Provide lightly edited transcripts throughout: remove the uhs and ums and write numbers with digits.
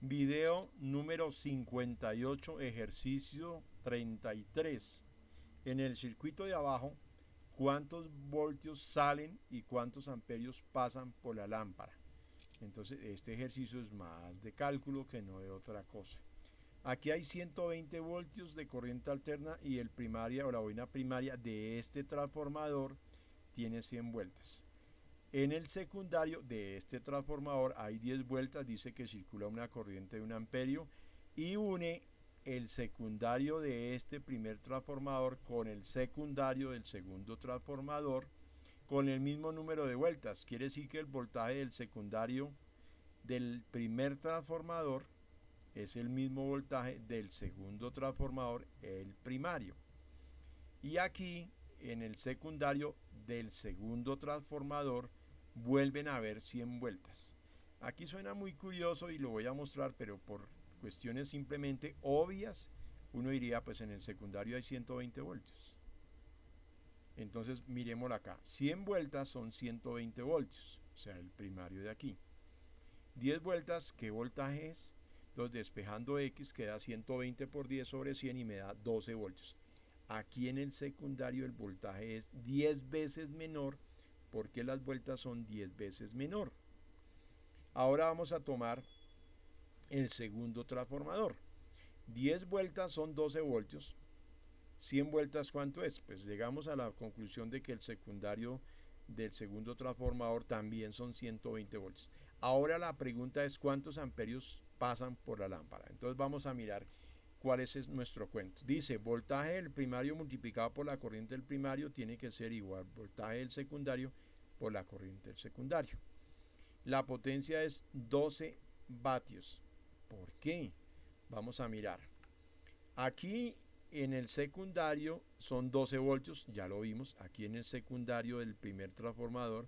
Video número 58, ejercicio 33. En el circuito de abajo, ¿cuántos voltios salen y cuántos amperios pasan por la lámpara? Entonces, este ejercicio es más de cálculo que no de otra cosa. Aquí hay 120 voltios de corriente alterna y el primaria o la bobina primaria de este transformador tiene 100 vueltas. En el secundario de este transformador hay 10 vueltas, dice que circula una corriente de 1 amperio y une el secundario de este primer transformador con el secundario del segundo transformador con el mismo número de vueltas. Quiere decir que el voltaje del secundario del primer transformador es el mismo voltaje del segundo transformador, el primario. Y aquí en el secundario del segundo transformador vuelven a haber 100 vueltas. Aquí suena muy curioso y lo voy a mostrar, pero por cuestiones simplemente obvias, uno diría, pues en el secundario hay 120 voltios. Entonces miremoslo acá, 100 vueltas son 120 voltios, o sea, el primario de aquí. 10 vueltas, ¿qué voltaje es? Entonces despejando X queda 120 por 10 sobre 100 y me da 12 voltios. Aquí en el secundario el voltaje es 10 veces menor porque las vueltas son 10 veces menor. Ahora vamos a tomar el segundo transformador. 10 vueltas son 12 voltios. 100 vueltas, ¿cuánto es? Pues llegamos a la conclusión de que el secundario del segundo transformador también son 120 voltios. Ahora la pregunta es ¿cuántos amperios pasan por la lámpara? Entonces vamos a mirar cuál es nuestro cuento. Dice, voltaje del primario multiplicado por la corriente del primario tiene que ser igual voltaje del secundario por la corriente del secundario. La potencia es 12 vatios. ¿Por qué? Vamos a mirar. Aquí en el secundario son 12 voltios, ya lo vimos. Aquí en el secundario del primer transformador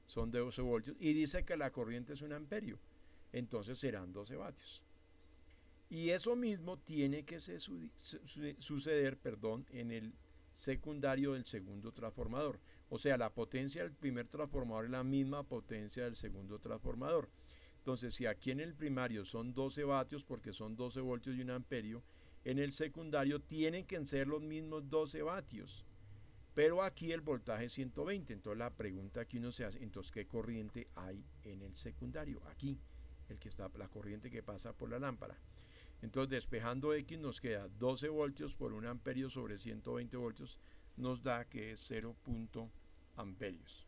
son 12 voltios y dice que la corriente es 1 amperio. Entonces serán 12 vatios. Y eso mismo tiene que suceder en el secundario del segundo transformador. O sea, la potencia del primer transformador es la misma potencia del segundo transformador. Entonces, si aquí en el primario son 12 vatios porque son 12 voltios y 1 amperio, en el secundario tienen que ser los mismos 12 vatios. Pero aquí el voltaje es 120. Entonces la pregunta que uno se hace, entonces ¿qué corriente hay en el secundario? Aquí, la corriente que pasa por la lámpara. Entonces despejando X nos queda 12 voltios por 1 amperio sobre 120 voltios, nos da que es 0. amperios.